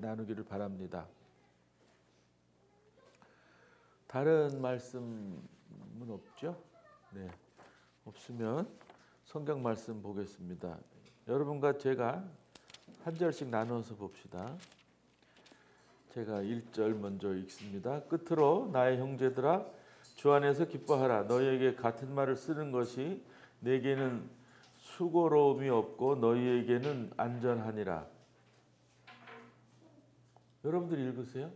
나누기를 바랍니다. 다른 말씀은 없죠? 네, 없으면 성경 말씀 보겠습니다. 여러분과 제가 한 절씩 나눠서 봅시다. 제가 1절 먼저 읽습니다. 끝으로 나의 형제들아 주 안에서 기뻐하라. 너희에게 같은 말을 쓰는 것이 내게는 수고로움이 없고 너희에게는 안전하니라. 여러분들 읽으세요.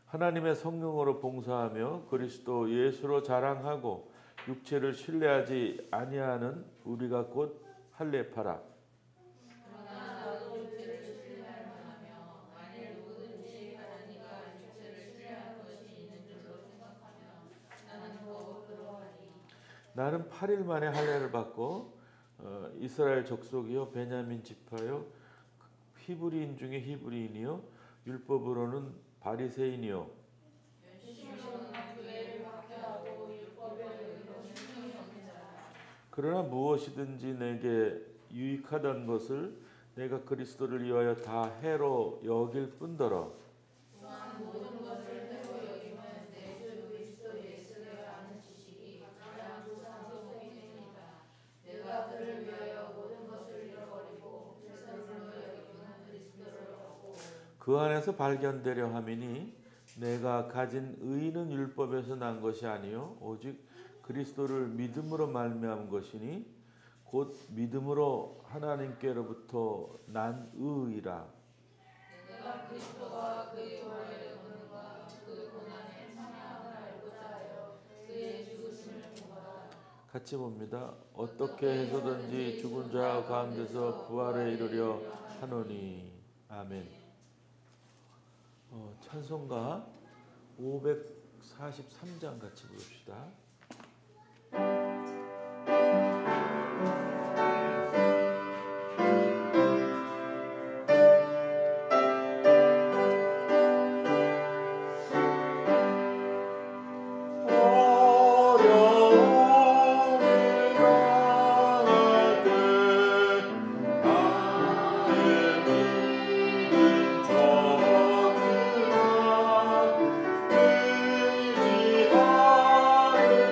하나님의 성령으로 봉사하며 그리스도 예수로 자랑하고 육체를 신뢰하지 아니하는 우리가 곧 할례파라. 그러나 나도 육체를 신뢰할 만하며 만일 누구든지 하나님과 육체를 신뢰하는 것이 있는 줄로 생각하면 나는 더욱 그러하니. 나는 8일 만에 할례를 받고 이스라엘 족속이요 베냐민 지파요 히브리인 중에 히브리인이요 율법으로는 바리새인이요. 그러나 무엇이든지 내게 유익하던 것을 내가 그리스도를 위하여 다 해로 여길 뿐더러 모든 것을 해로 여김은 내 주 그리스도 예수를 아는 지식이 가장 부상스럽게 됩니다. 내가 그를 위하여 모든 것을 잃어버리고 불쌍으로 여기는 그리스도를 얻고 그 안에서 발견되려 함이니 내가 가진 의는 율법에서 난 것이 아니요 오직 그리스도를 믿음으로 말미암은 것이니 곧 믿음으로 하나님께로부터 난 의이라. 내가 그리스도와 그의 부활의 권능과 그 고난의 참여함을 알고자 하여 그의 죽으심을 본받아. 같이 봅니다. 어떻게 해서든지 죽은 자 가운데서 부활에 이르려 하노니. 아멘. 찬송가 543장 같이 부릅시다. 의지하는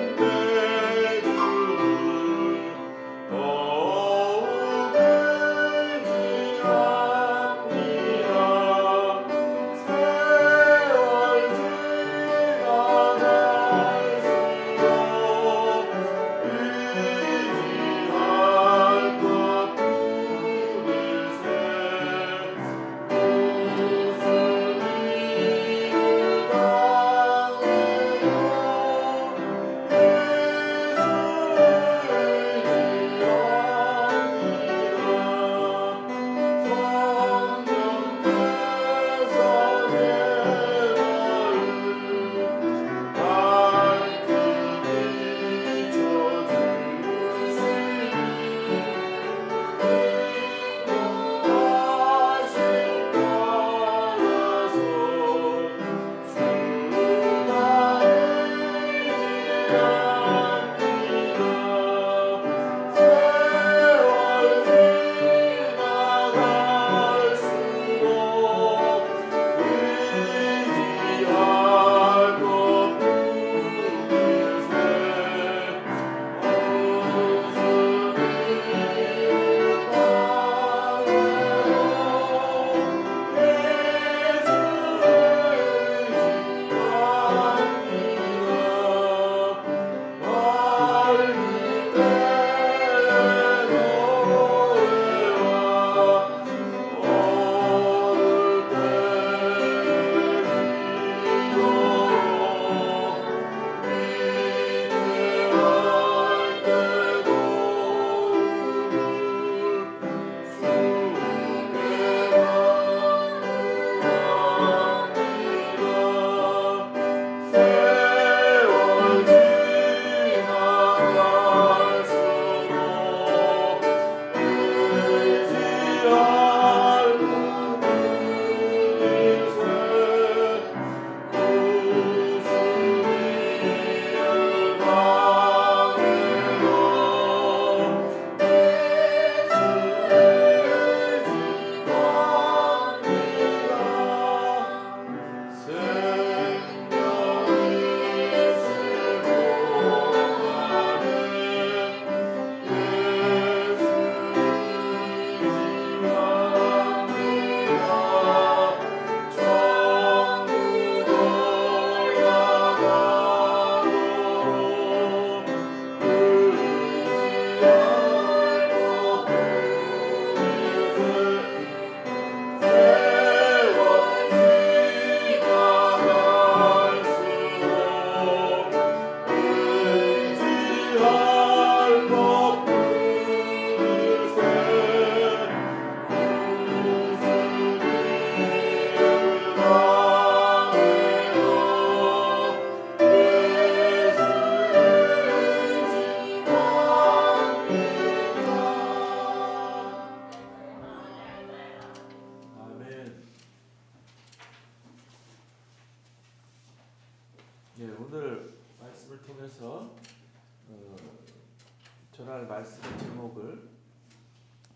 전할 말씀의 제목을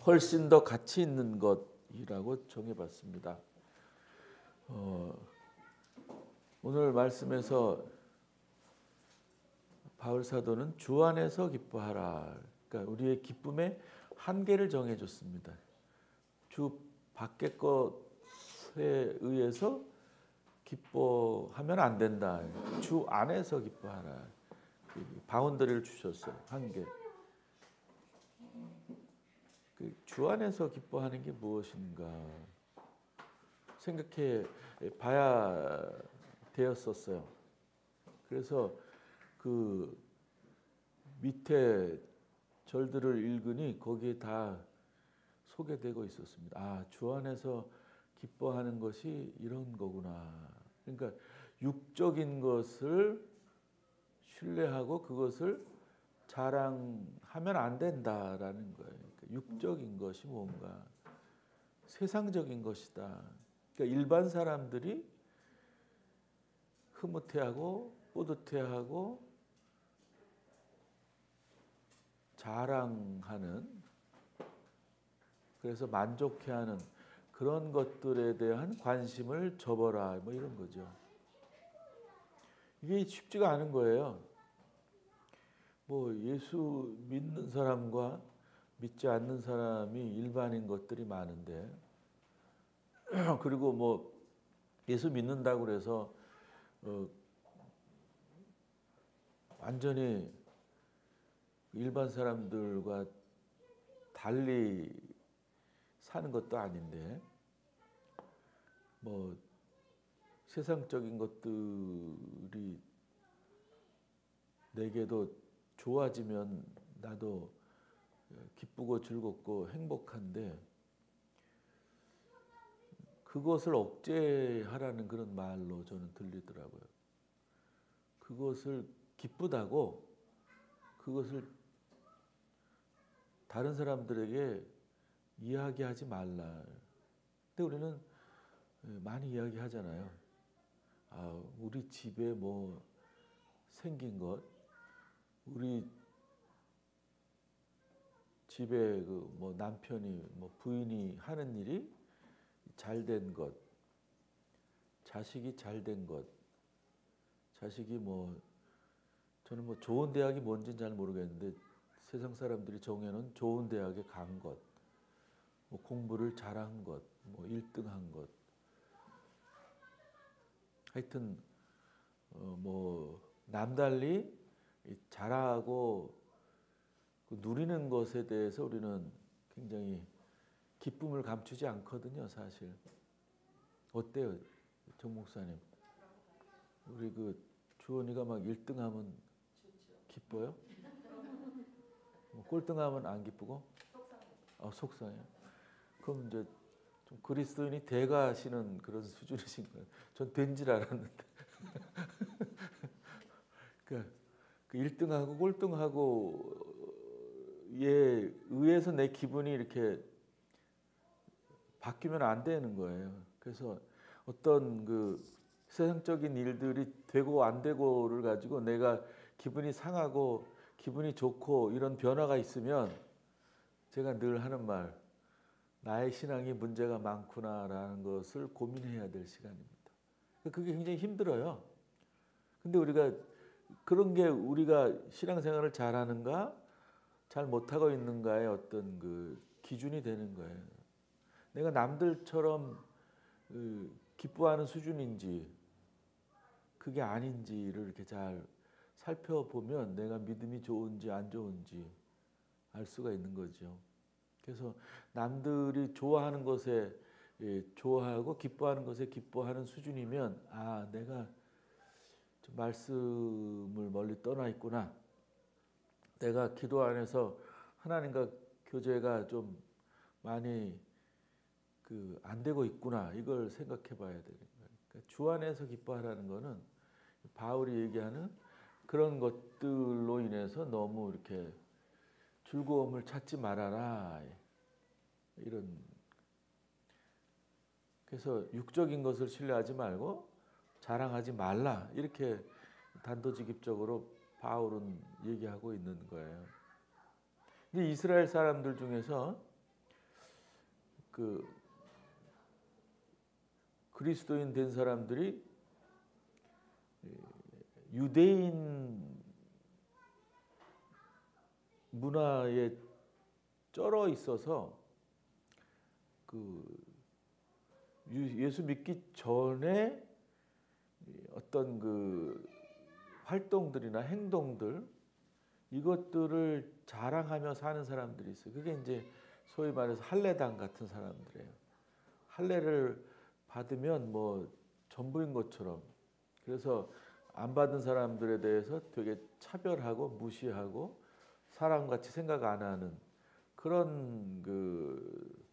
훨씬 더 가치 있는 것이라고 정해봤습니다. 오늘 말씀에서 바울 사도는 주 안에서 기뻐하라. 그러니까 우리의 기쁨의 한계를 정해줬습니다. 주 밖의 것에 의해서 기뻐하면 안 된다. 주 안에서 기뻐하라. 바운더리를 주셨어요. 한계. 주 안에서 기뻐하는 게 무엇인가 생각해 봐야 되었었어요. 그래서 그 밑에 절들을 읽으니 거기에 다 소개되고 있었습니다. 아, 주 안에서 기뻐하는 것이 이런 거구나. 그러니까 육적인 것을 신뢰하고 그것을 자랑하면 안 된다라는 거예요. 그러니까 육적인 것이 뭔가 세상적인 것이다. 그러니까 일반 사람들이 흐뭇해하고 뿌듯해하고 자랑하는, 그래서 만족해하는 그런 것들에 대한 관심을 접어라, 뭐 이런 거죠. 이게 쉽지가 않은 거예요. 뭐 예수 믿는 사람과 믿지 않는 사람이 일반인 것들이 많은데, 그리고 뭐 예수 믿는다고 그래서 완전히 일반 사람들과 달리 사는 것도 아닌데, 뭐 세상적인 것들이 내게도 좋아지면 나도 기쁘고 즐겁고 행복한데, 그것을 억제하라는 그런 말로 저는 들리더라고요. 그것을 기쁘다고 그것을 다른 사람들에게 이야기하지 말라. 근데 우리는 많이 이야기하잖아요. 아, 우리 집에 뭐 생긴 것, 우리 집에 그 뭐 남편이 뭐 부인이 하는 일이 잘 된 것, 자식이 잘 된 것, 자식이 뭐 저는 뭐 좋은 대학이 뭔지는 잘 모르겠는데 세상 사람들이 정해놓은 좋은 대학에 간 것, 뭐 공부를 잘한 것, 뭐 1등한 것, 하여튼 뭐 남달리 잘하고 누리는 것에 대해서 우리는 굉장히 기쁨을 감추지 않거든요, 사실. 어때요, 정 목사님? 우리 그 주원이가 막 1등하면 기뻐요? 뭐 꼴등하면 안 기쁘고? 속상해요. 그럼 이제 좀 그리스도인이 돼가시는 그런 수준이신 거예요. 전 된 줄 알았는데. 그 1등하고 꼴등하고 에 의해서 내 기분이 이렇게 바뀌면 안 되는 거예요. 그래서 어떤 그 세상적인 일들이 되고 안 되고를 가지고 내가 기분이 상하고 기분이 좋고 이런 변화가 있으면 제가 늘 하는 말, 나의 신앙이 문제가 많구나라는 것을 고민해야 될 시간입니다. 그게 굉장히 힘들어요. 근데 우리가 그런 게 우리가 신앙생활을 잘하는가 잘 못하고 있는가의 어떤 그 기준이 되는 거예요. 내가 남들처럼 기뻐하는 수준인지 그게 아닌지를 이렇게 잘 살펴보면 내가 믿음이 좋은지 안 좋은지 알 수가 있는 거죠. 그래서 남들이 좋아하는 것에 좋아하고 기뻐하는 것에 기뻐하는 수준이면 아, 내가 좀 말씀을 멀리 떠나 있구나. 내가 기도 안에서 하나님과 교제가 좀 많이 안 되고 있구나. 이걸 생각해 봐야 되는 거예요. 그러니까 주 안에서 기뻐하라는 거는 바울이 얘기하는 그런 것들로 인해서 너무 이렇게 즐거움을 찾지 말아라. 이런. 그래서 육적인 것을 신뢰하지 말고 자랑하지 말라. 이렇게 단도직입적으로 바울은 얘기하고 있는 거예요. 이제 이스라엘 사람들 중에서 그 그리스도인 된 사람들이 유대인 문화에 쩔어 있어서 그 예수 믿기 전에 어떤 그 활동들이나 행동들 이것들을 자랑하며 사는 사람들이 있어요. 그게 이제 소위 말해서 할례당 같은 사람들이에요. 할례를 받으면 뭐 전부인 것처럼. 그래서 안 받은 사람들에 대해서 되게 차별하고 무시하고 사람같이 생각 안 하는 그런 그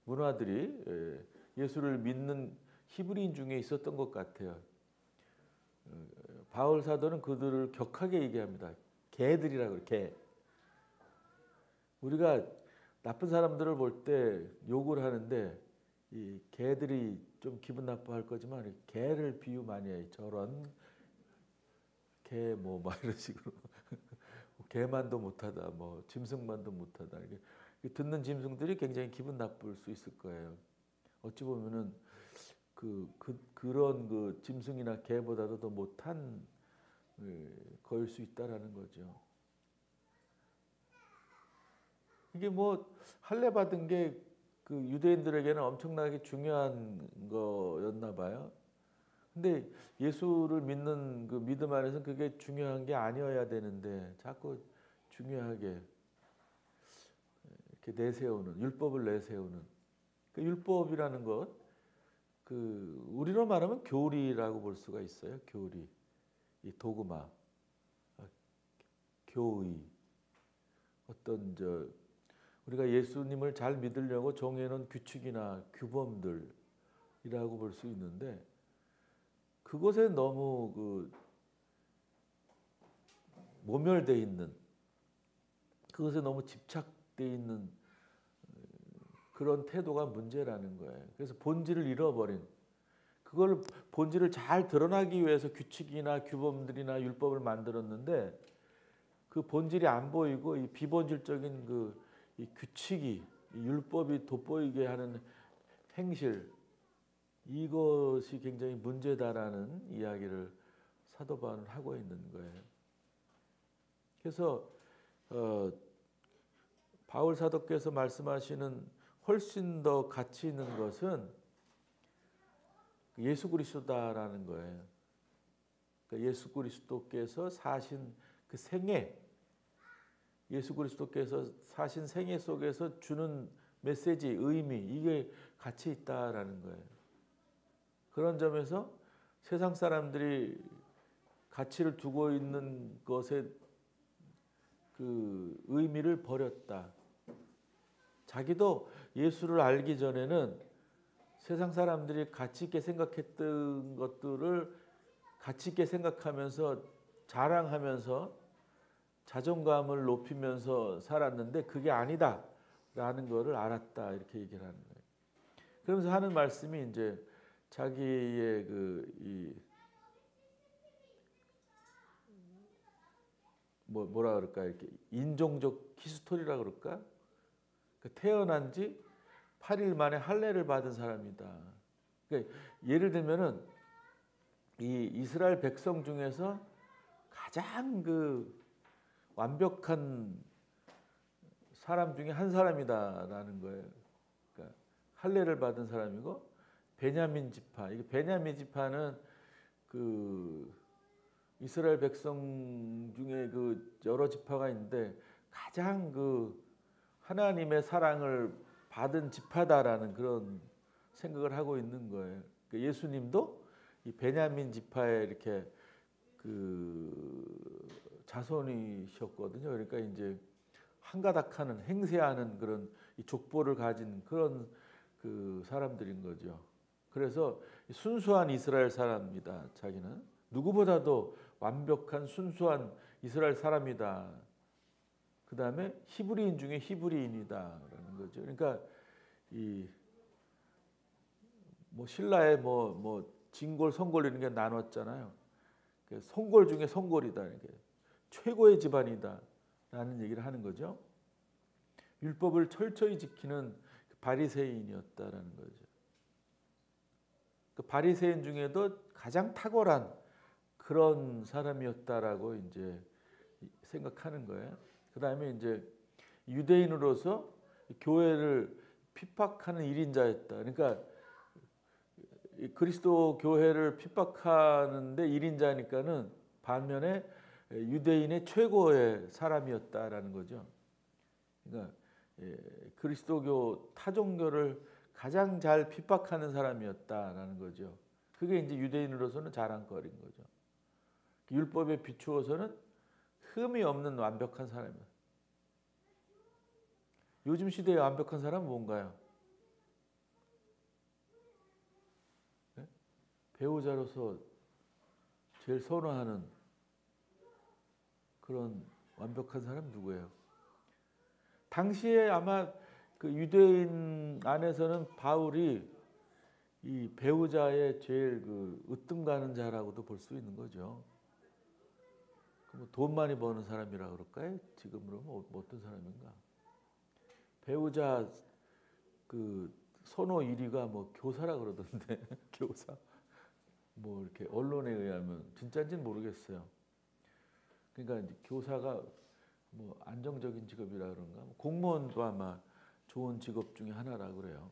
문화들이 예수를 믿는 히브리인 중에 있었던 것 같아요. 바울 사도는 그들을 격하게 얘기합니다. 개들이라고 그래요. 개. 우리가 나쁜 사람들을 볼 때 욕을 하는데 이 개들이 좀 기분 나빠할 거지만 개를 비유 많이 해요. 저런 개 뭐 막 이런 식으로 개만도 못하다, 뭐 짐승만도 못하다. 이렇게 듣는 짐승들이 굉장히 기분 나쁠 수 있을 거예요. 어찌 보면은 그런 그 짐승이나 개보다도 더 못한 거일 수 있다라는 거죠. 이게 뭐 할례 받은 게 그 유대인들에게는 엄청나게 중요한 거였나 봐요. 근데 예수를 믿는 그 믿음 안에서는 그게 중요한 게 아니어야 되는데 자꾸 중요하게 이렇게 내세우는 율법을 내세우는 그 율법이라는 것, 그 우리로 말하면 교리라고 볼 수가 있어요. 교리, 이 도그마, 교의, 어떤 우리가 예수님을 잘 믿으려고 정해놓은 규칙이나 규범들이라고 볼 수 있는데 그것에 너무 그 모멸돼 있는, 그것에 너무 집착돼 있는 그런 태도가 문제라는 거예요. 그래서 본질을 잃어버린, 그걸 본질을 잘 드러나기 위해서 규칙이나 규범들이나 율법을 만들었는데 그 본질이 안 보이고 이 비본질적인 이 규칙이, 이 율법이 돋보이게 하는 행실, 이것이 굉장히 문제다라는 이야기를 사도 바울은 하고 있는 거예요. 그래서 바울 사도께서 말씀하시는 훨씬 더 가치 있는 것은 예수 그리스도다라는 거예요. 그러니까 예수 그리스도께서 사신 그 생애, 예수 그리스도께서 사신 생애 속에서 주는 메시지, 의미, 이게 가치 있다라는 거예요. 그런 점에서 세상 사람들이 가치를 두고 있는 것에 그 의미를 버렸다. 자기도 예수를 알기 전에는 세상 사람들이 가치 있게 생각했던 것들을 가치 있게 생각하면서 자랑하면서 자존감을 높이면서 살았는데 그게 아니다라는 것을 알았다, 이렇게 얘기를 하는 거예요. 그러면서 하는 말씀이 이제 자기의 뭐라 그럴까, 이렇게 인종적 히스토리라 그럴까? 태어난 지 8일 만에 할례를 받은 사람이다. 그러니까 예를 들면은 이 이스라엘 백성 중에서 가장 완벽한 사람 중에 한 사람이다라는 거예요. 그러니까 할례를 받은 사람이고 베냐민 지파. 이게 베냐민 지파는 이스라엘 백성 중에 여러 지파가 있는데 가장 하나님의 사랑을 받은 지파다라는 그런 생각을 하고 있는 거예요. 그러니까 예수님도 이 베냐민 지파에 이렇게 자손이셨거든요. 그러니까 이제 한가닥하는, 행세하는 그런 이 족보를 가진 그런 사람들인 거죠. 그래서 순수한 이스라엘 사람이다. 자기는 누구보다도 완벽한 순수한 이스라엘 사람이다. 그 다음에 히브리인 중에 히브리인이다라는 거죠. 그러니까 신라에 진골, 성골 이런 게 나눴잖아요. 성골 중에 성골이다. 이렇게 최고의 집안이다라는 얘기를 하는 거죠. 율법을 철저히 지키는 바리새인이었다라는 거죠. 그 바리새인 중에도 가장 탁월한 그런 사람이었다라고 이제 생각하는 거예요. 그다음에 이제 유대인으로서 교회를 핍박하는 1인자였다. 그러니까 그리스도 교회를 핍박하는데 1인자니까는 반면에 유대인의 최고의 사람이었다라는 거죠. 그러니까 그리스도교 타종교를 가장 잘 핍박하는 사람이었다라는 거죠. 그게 이제 유대인으로서는 자랑거리인 거죠. 율법에 비추어서는 흠이 없는 완벽한 사람이에요. 요즘 시대의 완벽한 사람은 뭔가요? 네? 배우자로서 제일 선호하는 그런 완벽한 사람 누구예요? 당시에 아마 그 유대인 안에서는 바울이 이 배우자의 제일 그 으뜸 가는 자라고도 볼 수 있는 거죠. 돈 많이 버는 사람이라 그럴까요? 지금으로 뭐 어떤 사람인가? 배우자 그 선호 1위가 뭐 교사라 그러던데 교사 뭐 이렇게 언론에 의하면 진짜인지는 모르겠어요. 그러니까 이제 교사가 뭐 안정적인 직업이라 그런가? 공무원도 아마 좋은 직업 중에 하나라 그래요.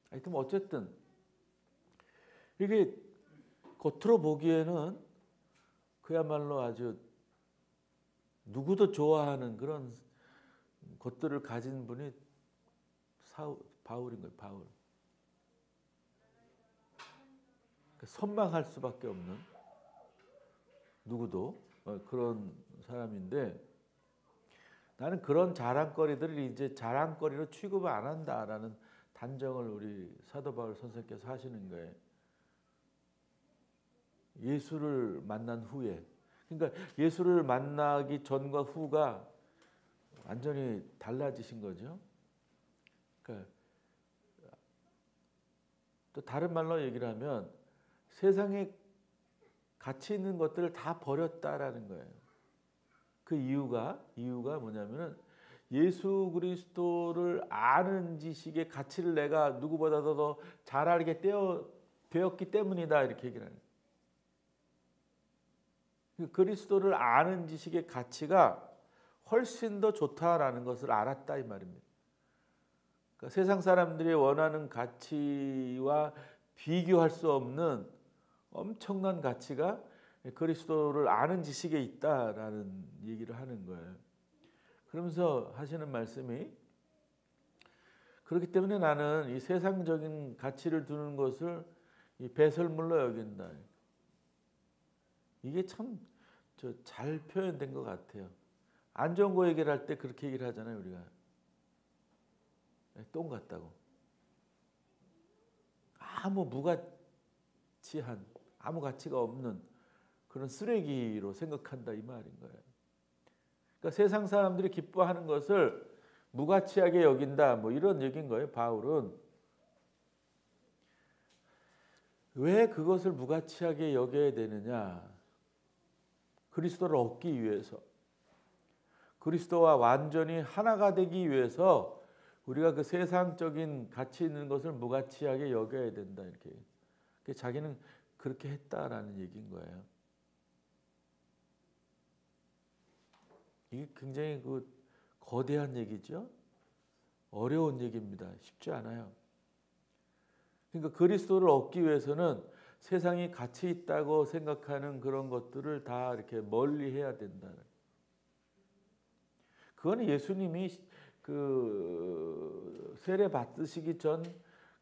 하여튼 뭐 어쨌든 이게 겉으로 보기에는 그야말로 아주 누구도 좋아하는 그런 것들을 가진 분이 바울인 거예요. 바울. 선망할 수밖에 없는 누구도 그런 사람인데 나는 그런 자랑거리들을 이제 자랑거리로 취급을 안 한다라는 단정을 우리 사도 바울 선생께서 하시는 거예요. 예수를 만난 후에, 그러니까 예수를 만나기 전과 후가 완전히 달라지신 거죠. 그러니까 또 다른 말로 얘기를 하면 세상에 가치 있는 것들을 다 버렸다라는 거예요. 그 이유가 뭐냐면은 예수 그리스도를 아는 지식의 가치를 내가 누구보다도 더 잘 알게 되었기 때문이다 이렇게 얘기를 하는 거예요. 그리스도를 아는 지식의 가치가 훨씬 더 좋다라는 것을 알았다 이 말입니다. 그러니까 세상 사람들이 원하는 가치와 비교할 수 없는 엄청난 가치가 그리스도를 아는 지식에 있다라는 얘기를 하는 거예요. 그러면서 하시는 말씀이 그렇기 때문에 나는 이 세상적인 가치를 두는 것을 이 배설물로 여긴다. 이게 참 잘 표현된 것 같아요. 안 좋은 거 얘기를 할 때 그렇게 얘기를 하잖아요, 우리가. 똥 같다고. 아무 무가치한, 아무 가치가 없는 그런 쓰레기로 생각한다 이 말인 거예요. 그러니까 세상 사람들이 기뻐하는 것을 무가치하게 여긴다 뭐 이런 얘기인 거예요. 바울은 왜 그것을 무가치하게 여겨야 되느냐? 그리스도를 얻기 위해서, 그리스도와 완전히 하나가 되기 위해서 우리가 그 세상적인 가치 있는 것을 무가치하게 여겨야 된다 이렇게. 자기는 그렇게 했다라는 얘기인 거예요. 이게 굉장히 그 거대한 얘기죠. 어려운 얘기입니다. 쉽지 않아요. 그러니까 그리스도를 얻기 위해서는 세상이 가치 있다고 생각하는 그런 것들을 다 이렇게 멀리해야 된다. 그거는 예수님이 그 세례 받으시기 전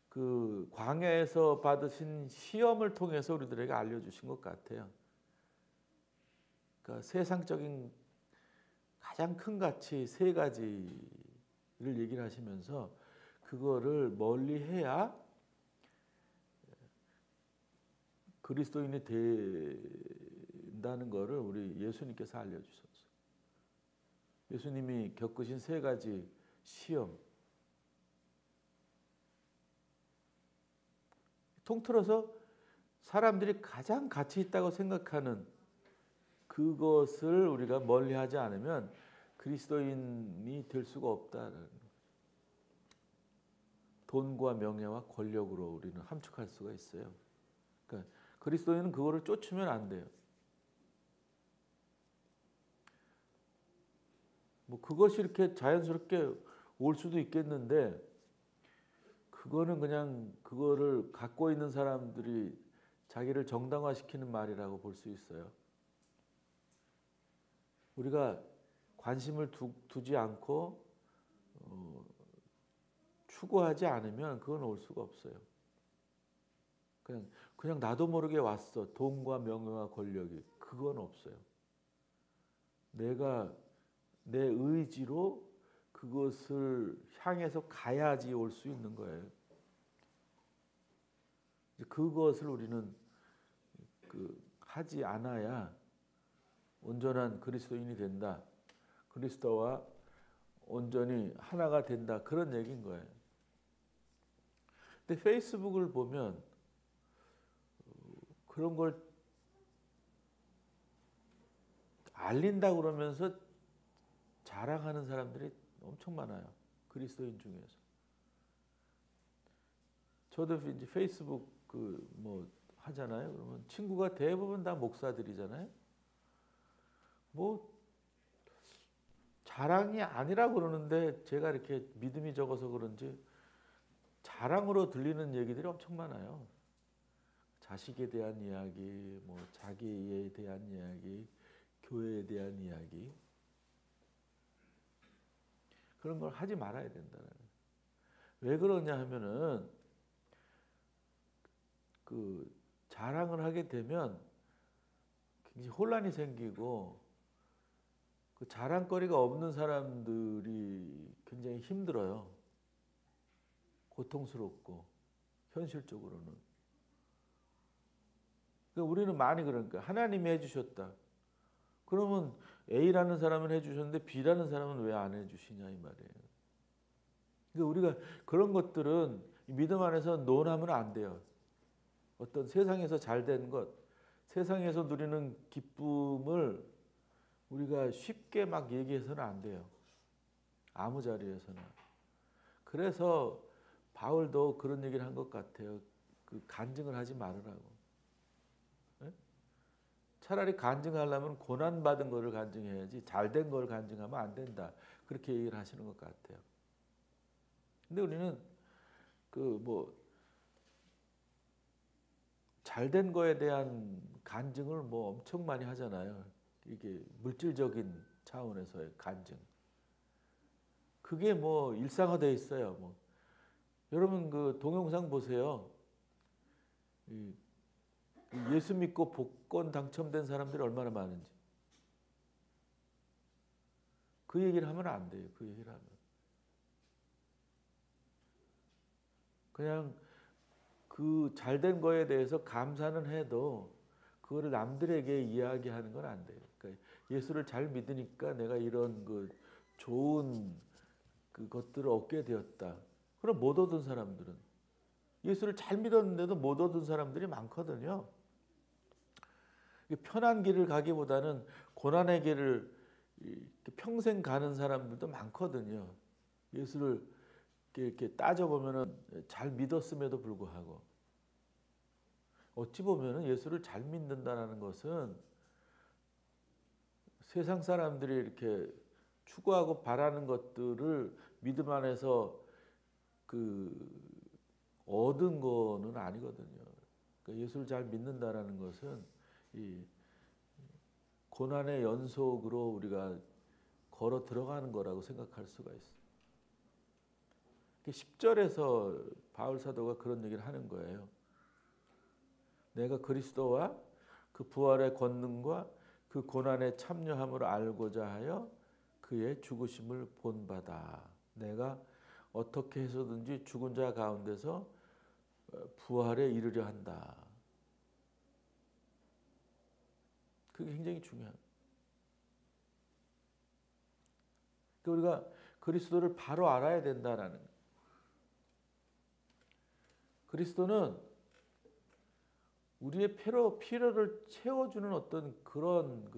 그 광야에서 받으신 시험을 통해서 우리들에게 알려주신 것 같아요. 그러니까 세상적인 가장 큰 가치 세 가지를 얘기를 하시면서 그거를 멀리해야 그리스도인이 된다는 것을 우리 예수님께서 알려주셨어요. 예수님이 겪으신 세 가지 시험. 통틀어서 사람들이 가장 가치 있다고 생각하는 그것을 우리가 멀리하지 않으면 그리스도인이 될 수가 없다는 거예요. 돈과 명예와 권력으로 우리는 함축할 수가 있어요. 그러니까 그리스도인은 그거를 쫓으면 안 돼요. 뭐 그것이 이렇게 자연스럽게 올 수도 있겠는데 그거는 그냥 그거를 갖고 있는 사람들이 자기를 정당화시키는 말이라고 볼 수 있어요. 우리가 관심을 두지 않고 추구하지 않으면 그건 올 수가 없어요. 그냥 나도 모르게 왔어. 돈과 명예와 권력이. 그건 없어요. 내가 내 의지로 그것을 향해서 가야지 올 수 있는 거예요. 그것을 우리는 하지 않아야 온전한 그리스도인이 된다. 그리스도와 온전히 하나가 된다. 그런 얘기인 거예요. 근데 페이스북을 보면 그런 걸 알린다고 그러면서 자랑하는 사람들이 엄청 많아요. 그리스도인 중에서. 저도 이제 페이스북 뭐 하잖아요. 그러면 친구가 대부분 다 목사들이잖아요. 뭐 자랑이 아니라고 그러는데 제가 이렇게 믿음이 적어서 그런지 자랑으로 들리는 얘기들이 엄청 많아요. 자식에 대한 이야기, 뭐 자기에 대한 이야기, 교회에 대한 이야기. 그런 걸 하지 말아야 된다는 거예요. 왜 그러냐 하면은 자랑을 하게 되면 굉장히 혼란이 생기고 그 자랑거리가 없는 사람들이 굉장히 힘들어요. 고통스럽고 현실적으로는. 그러니까 우리는 많이 그러니까 하나님이 해주셨다. 그러면 A라는 사람은 해주셨는데 B라는 사람은 왜 안 해주시냐 이 말이에요. 그러니까 우리가 그런 것들은 믿음 안에서 논하면 안 돼요. 어떤 세상에서 잘된 것, 세상에서 누리는 기쁨을 우리가 쉽게 막 얘기해서는 안 돼요. 아무 자리에서나. 그래서 바울도 그런 얘기를 한 것 같아요. 간증을 하지 말으라고. 네? 차라리 간증하려면 고난받은 거를 간증해야지 잘된 걸 간증하면 안 된다. 그렇게 얘기를 하시는 것 같아요. 근데 우리는 잘된 거에 대한 간증을 뭐 엄청 많이 하잖아요. 이게 물질적인 차원에서의 간증. 그게 뭐 일상화되어 있어요. 뭐. 여러분 동영상 보세요. 예수 믿고 복권 당첨된 사람들이 얼마나 많은지. 그 얘기를 하면 안 돼요. 그 얘기를 하면. 그냥 그 잘된 거에 대해서 감사는 해도 그거를 남들에게 이야기하는 건 안 돼요. 그러니까 예수를 잘 믿으니까 내가 이런 좋은 그것들을 얻게 되었다. 그럼 못 얻은 사람들은 예수를 잘 믿었는데도 못 얻은 사람들이 많거든요. 편한 길을 가기보다는 고난의 길을 평생 가는 사람들도 많거든요. 예수를 이렇게 따져보면 잘 믿었음에도 불구하고 어찌 보면 예수를 잘 믿는다는 것은 세상 사람들이 이렇게 추구하고 바라는 것들을 믿음 안에서 얻은 거는 아니거든요. 그러니까 예수를 잘 믿는다라는 것은 이 고난의 연속으로 우리가 걸어 들어가는 거라고 생각할 수가 있어요. 10절에서 바울 사도가 그런 얘기를 하는 거예요. 내가 그리스도와 그 부활의 권능과 그 고난에 참여함을 알고자 하여 그의 죽으심을 본받아. 내가 어떻게 해서든지 죽은 자 가운데서 부활에 이르려 한다. 그게 굉장히 중요합니다. 그러니까 우리가 그리스도를 바로 알아야 된다라는 거예요. 그리스도는 우리의 필요를 채워주는 어떤 그런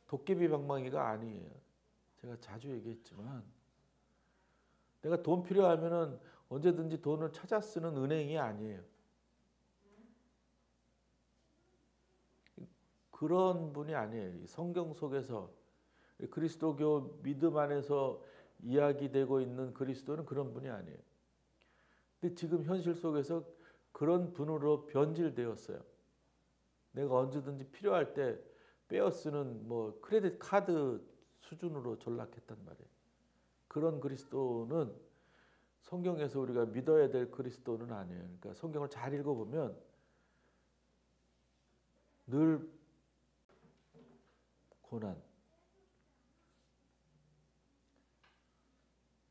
도깨비 방망이가 아니에요. 제가 자주 얘기했지만 내가 돈 필요하면은 언제든지 돈을 찾아 쓰는 은행이 아니에요. 그런 분이 아니에요. 성경 속에서 그리스도교 믿음 안에서 이야기되고 있는 그리스도는 그런 분이 아니에요. 근데 지금 현실 속에서 그런 분으로 변질되었어요. 내가 언제든지 필요할 때 빼어쓰는 뭐 크레딧 카드 수준으로 전락했단 말이에요. 그런 그리스도는 성경에서 우리가 믿어야 될 그리스도는 아니에요. 그러니까 성경을 잘 읽어보면 늘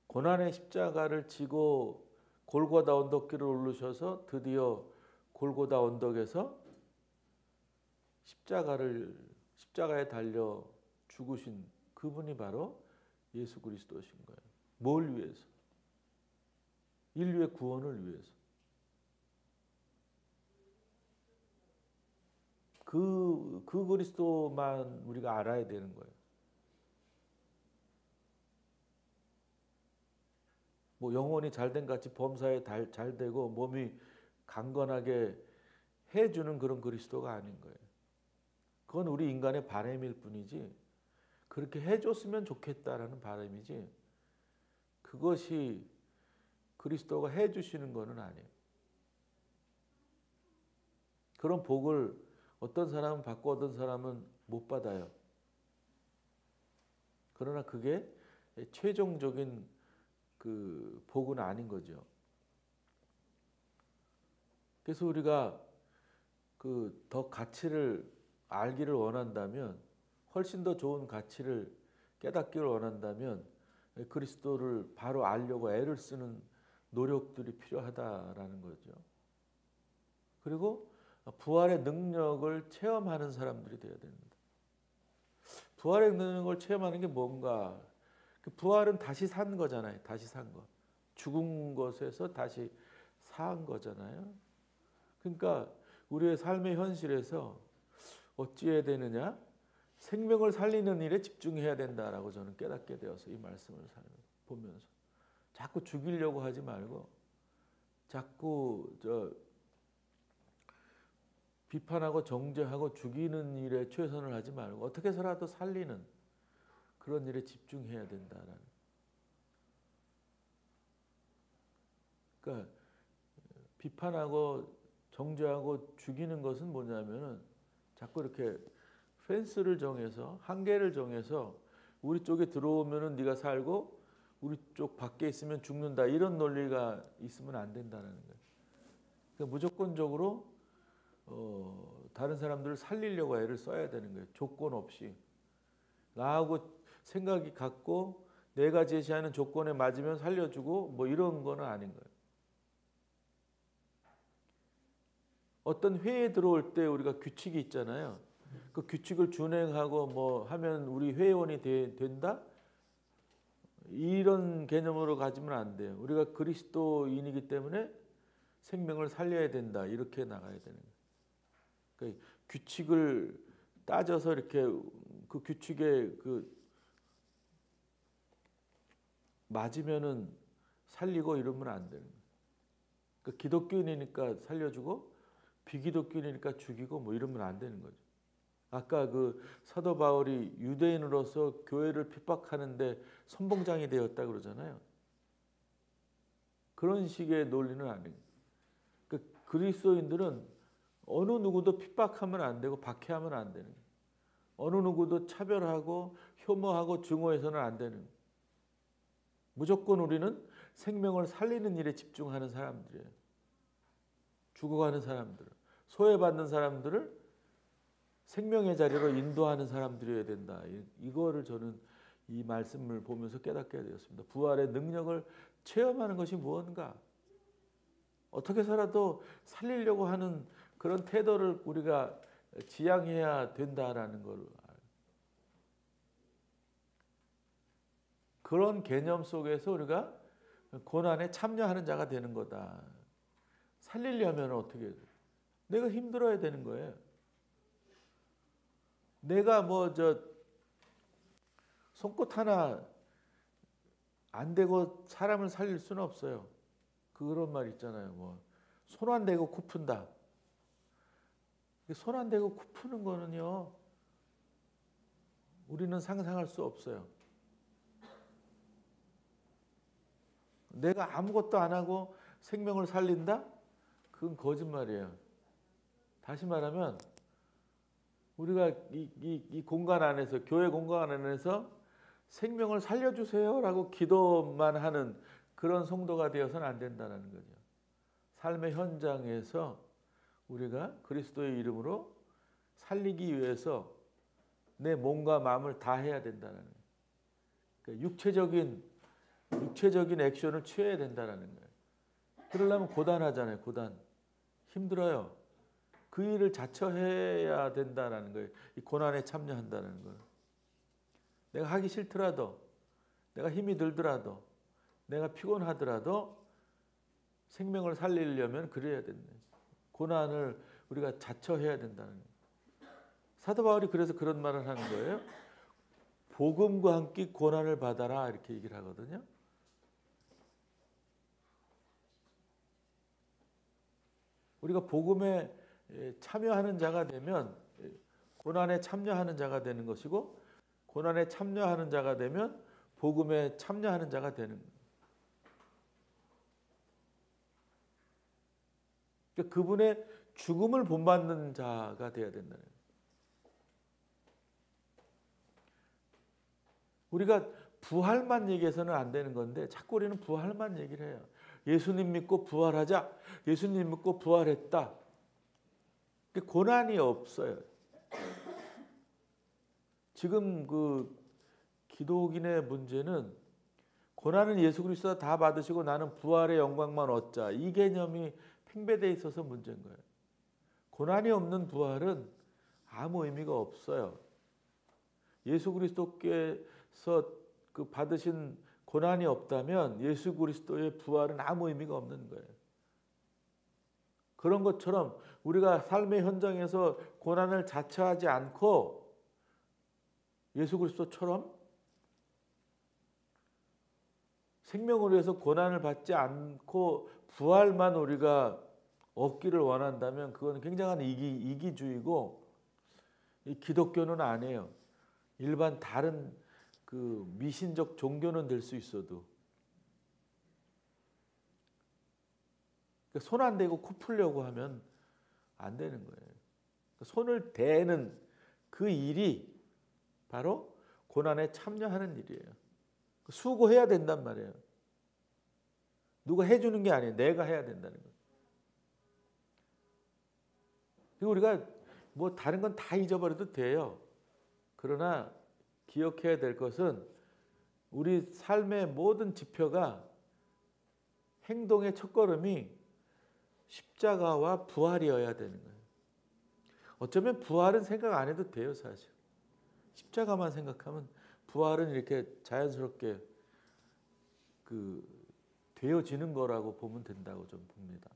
고난의 십자가를 지고 골고다 언덕길을 오르셔서 드디어 골고다 언덕에서 십자가에 달려 죽으신 그분이 바로 예수 그리스도신 거예요. 뭘 위해서? 인류의 구원을 위해서. 그 그리스도만 우리가 알아야 되는 거예요. 뭐 영혼이 잘된 같이 범사에 잘 되고 몸이 강건하게 해주는 그런 그리스도가 아닌 거예요. 그건 우리 인간의 바람일 뿐이지 그렇게 해줬으면 좋겠다라는 바람이지 그것이 그리스도가 해주시는 것은 아니에요. 그런 복을 어떤 사람은 받고 어떤 사람은 못 받아요. 그러나 그게 최종적인 그 복은 아닌 거죠. 그래서 우리가 그 더 가치를 알기를 원한다면 훨씬 더 좋은 가치를 깨닫기를 원한다면 그리스도를 바로 알려고 애를 쓰는 노력들이 필요하다라는 거죠. 그리고 부활의 능력을 체험하는 사람들이 되어야 됩니다. 부활의 능력을 체험하는 게 뭔가? 그 부활은 다시 산 거잖아요. 다시 산 거. 죽은 것에서 다시 산 거잖아요. 그러니까 우리의 삶의 현실에서 어찌해야 되느냐? 생명을 살리는 일에 집중해야 된다라고 저는 깨닫게 되어서 이 말씀을 보면서 자꾸 죽이려고 하지 말고 자꾸 비판하고 정죄하고 죽이는 일에 최선을 하지 말고 어떻게 해서라도 살리는 그런 일에 집중해야 된다라는. 그러니까 비판하고 정죄하고 죽이는 것은 뭐냐면은 자꾸 이렇게 펜스를 정해서 한계를 정해서 우리 쪽에 들어오면은 네가 살고 우리 쪽 밖에 있으면 죽는다 이런 논리가 있으면 안 된다는 거예요. 그러니까 무조건적으로 다른 사람들을 살리려고 애를 써야 되는 거예요. 조건 없이. 나하고 생각이 같고 내가 제시하는 조건에 맞으면 살려주고 뭐 이런 거는 아닌 거예요. 어떤 회의에 들어올 때 우리가 규칙이 있잖아요. 그 규칙을 준행하고 뭐 하면 우리 회원이 된다? 이런 개념으로 가지면 안 돼요. 우리가 그리스도인이기 때문에 생명을 살려야 된다. 이렇게 나가야 되는 거예요. 그러니까 규칙을 따져서 이렇게 그 규칙에 맞으면은 살리고 이러면 안 되는 거예요. 그러니까 기독교인이니까 살려주고 비기독교인이니까 죽이고 뭐 이러면 안 되는 거죠. 아까 그 사도 바울이 유대인으로서 교회를 핍박하는데 선봉장이 되었다 그러잖아요. 그런 식의 논리는 아니에요. 그 그리스도인들은 어느 누구도 핍박하면 안 되고 박해하면 안 되는 거예요. 어느 누구도 차별하고 혐오하고 증오해서는 안 되는 거예요. 무조건 우리는 생명을 살리는 일에 집중하는 사람들이에요. 죽어가는 사람들, 소외받는 사람들을 생명의 자리로 인도하는 사람들이어야 된다. 이거를 저는 이 말씀을 보면서 깨닫게 되었습니다. 부활의 능력을 체험하는 것이 무언가? 어떻게 살아도 살리려고 하는 그런 태도를 우리가 지향해야 된다라는 걸 그런 개념 속에서 우리가 고난에 참여하는 자가 되는 거다. 살리려면 어떻게 해야 돼? 내가 힘들어야 되는 거예요. 내가 손끝 하나 안 대고 사람을 살릴 수는 없어요. 그런 말 있잖아요. 뭐 손 안 대고 코 푼다. 손 안 대고 코 푸는 거는요, 우리는 상상할 수 없어요. 내가 아무것도 안 하고 생명을 살린다? 그건 거짓말이에요. 다시 말하면 우리가 이 공간 안에서, 교회 공간 안에서 생명을 살려주세요라고 기도만 하는 그런 성도가 되어서는 안 된다는 거죠. 삶의 현장에서 우리가 그리스도의 이름으로 살리기 위해서 내 몸과 마음을 다 해야 된다는 거예요. 그러니까 육체적인 액션을 취해야 된다는 거예요. 그러려면 고단하잖아요. 고단. 힘들어요. 그 일을 자처해야 된다는 거예요. 이 고난에 참여한다는 거예요. 내가 하기 싫더라도, 내가 힘이 들더라도, 내가 피곤하더라도 생명을 살리려면 그래야 된다. 고난을 우리가 자처해야 된다는 거예요. 사도 바울이 그래서 그런 말을 하는 거예요. 복음과 함께 고난을 받아라 이렇게 얘기를 하거든요. 우리가 복음에 참여하는 자가 되면 고난에 참여하는 자가 되는 것이고, 고난에 참여하는 자가 되면 복음에 참여하는 자가 되는 거예요. 그러니까 그분의 죽음을 본받는 자가 되어야 된다는 거예요. 우리가 부활만 얘기해서는 안 되는 건데 자꾸 우리는 부활만 얘기를 해요. 예수님 믿고 부활하자. 예수님 믿고 부활했다. 고난이 없어요. 지금 그 기독인의 문제는 고난은 예수 그리스도가 다 받으시고 나는 부활의 영광만 얻자. 이 개념이 팽배되어 있어서 문제인 거예요. 고난이 없는 부활은 아무 의미가 없어요. 예수 그리스도께서 그 받으신 고난이 없다면 예수 그리스도의 부활은 아무 의미가 없는 거예요. 그런 것처럼 우리가 삶의 현장에서 고난을 자처하지 않고 예수 그리스도처럼 생명을 위해서 고난을 받지 않고 부활만 우리가 얻기를 원한다면 그건 굉장한 이기주의고, 이 기독교는 아니에요. 일반 다른 그 미신적 종교는 될 수 있어도 손 안 대고 코 풀려고 하면 안 되는 거예요. 손을 대는 그 일이 바로 고난에 참여하는 일이에요. 수고해야 된단 말이에요. 누가 해주는 게 아니에요. 내가 해야 된다는 거예요. 그리고 우리가 뭐 다른 건 다 잊어버려도 돼요. 그러나 기억해야 될 것은 우리 삶의 모든 지표가, 행동의 첫걸음이 십자가와 부활이어야 되는 거예요. 어쩌면 부활은 생각 안 해도 돼요, 사실. 십자가만 생각하면 부활은 이렇게 자연스럽게 되어지는 거라고 보면 된다고 좀 봅니다.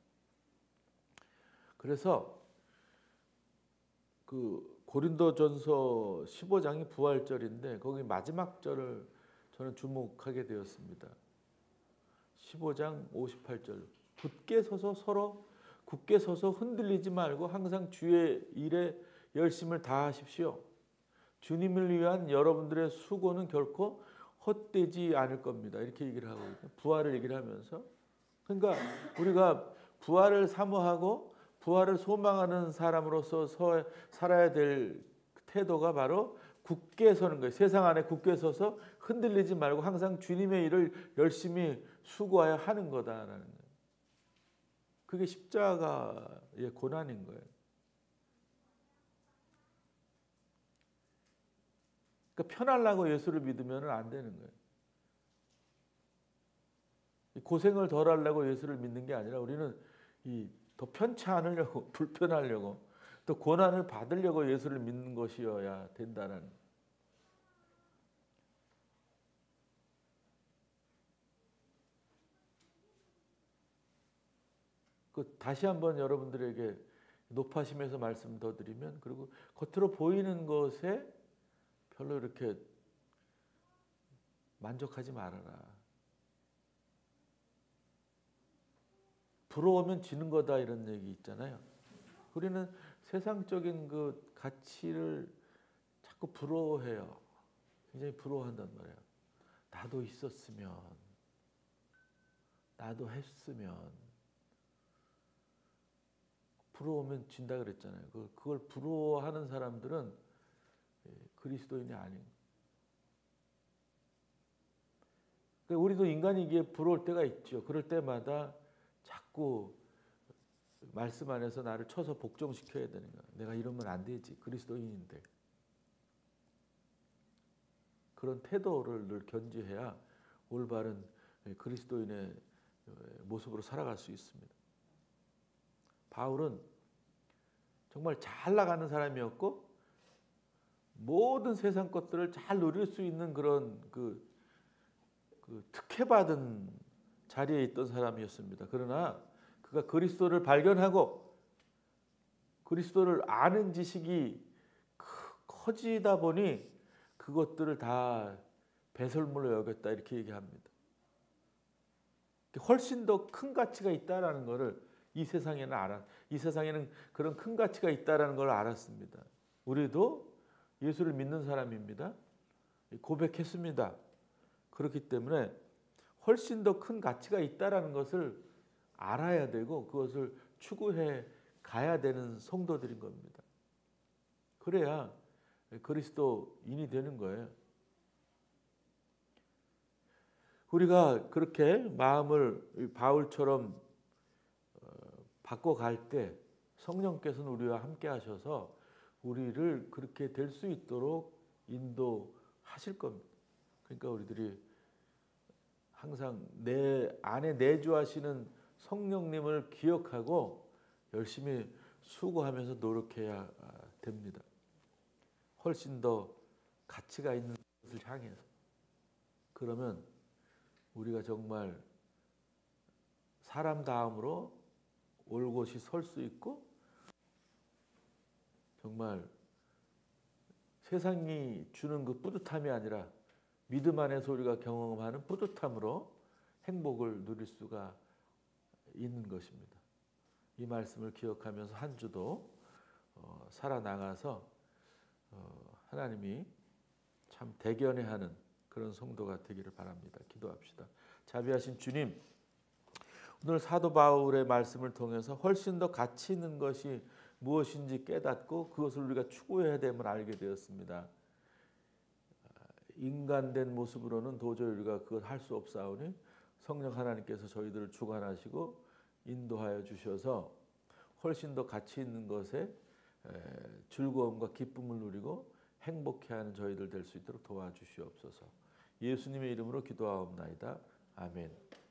그래서 고린도전서 15장이 부활절인데 거기 마지막 절을 저는 주목하게 되었습니다. 15장 58절. 굳게 서서 흔들리지 말고 항상 주의 일에 열심을 다하십시오. 주님을 위한 여러분들의 수고는 결코 헛되지 않을 겁니다. 이렇게 얘기를 하고 있거든요. 부활을 얘기를 하면서. 그러니까 우리가 부활을 사모하고 부활을 소망하는 사람으로서 살아야 될 태도가 바로 굳게 서는 거예요. 세상 안에 굳게 서서 흔들리지 말고 항상 주님의 일을 열심히 수고하여 하는 거다라는 거예요. 그게 십자가의 고난인 거예요. 그러니까 편하려고 예수를 믿으면 안 되는 거예요. 고생을 덜 하려고 예수를 믿는 게 아니라 우리는 더 편치 않으려고, 불편하려고, 또 고난을 받으려고 예수를 믿는 것이어야 된다는. 다시 한번 여러분들에게 높아심에서 말씀 더 드리면, 그리고 겉으로 보이는 것에 별로 이렇게 만족하지 말아라. 부러우면 지는 거다 이런 얘기 있잖아요. 우리는 세상적인 그 가치를 자꾸 부러워해요. 굉장히 부러워한단 말이에요. 나도 있었으면, 나도 했으면. 부러우면 진다 그랬잖아요. 그걸 부러워하는 사람들은 그리스도인이 아닌. 그러니까 우리도 인간이기에 부러울 때가 있죠. 그럴 때마다 자꾸 말씀 안에서 나를 쳐서 복종시켜야 되는 거야. 내가 이러면 안 되지. 그리스도인인데. 그런 태도를 늘 견지해야 올바른 그리스도인의 모습으로 살아갈 수 있습니다. 바울은 정말 잘 나가는 사람이었고 모든 세상 것들을 잘 누릴 수 있는 그런 그 특혜받은 자리에 있던 사람이었습니다. 그러나 그가 그리스도를 발견하고 그리스도를 아는 지식이 커지다 보니 그것들을 다 배설물로 여겼다 이렇게 얘기합니다. 훨씬 더 큰 가치가 있다라는 것을 이 세상에는 그런 큰 가치가 있다라는 걸 알았습니다. 우리도 예수를 믿는 사람입니다. 고백했습니다. 그렇기 때문에 훨씬 더 큰 가치가 있다라는 것을 알아야 되고 그것을 추구해 가야 되는 성도들인 겁니다. 그래야 그리스도인이 되는 거예요. 우리가 그렇게 마음을 바울처럼 바꿔갈 때 성령께서는 우리와 함께 하셔서 우리를 그렇게 될 수 있도록 인도하실 겁니다. 그러니까 우리들이 항상 내 안에 내주하시는 성령님을 기억하고 열심히 수고하면서 노력해야 됩니다. 훨씬 더 가치가 있는 것을 향해서. 그러면 우리가 정말 사람다움으로 올곧이 설 수 있고 정말 세상이 주는 그 뿌듯함이 아니라 믿음 안에서 우리가 경험하는 뿌듯함으로 행복을 누릴 수가 있는 것입니다. 이 말씀을 기억하면서 한 주도 살아나가서 하나님이 참 대견해하는 그런 성도가 되기를 바랍니다. 기도합시다. 자비하신 주님, 오늘 사도 바울의 말씀을 통해서 훨씬 더 가치 있는 것이 무엇인지 깨닫고 그것을 우리가 추구해야 됨을 알게 되었습니다. 인간된 모습으로는 도저히 우리가 그걸 할 수 없사오니 성령 하나님께서 저희들을 주관하시고 인도하여 주셔서 훨씬 더 가치 있는 것에 즐거움과 기쁨을 누리고 행복해하는 저희들 될 수 있도록 도와주시옵소서. 예수님의 이름으로 기도하옵나이다. 아멘.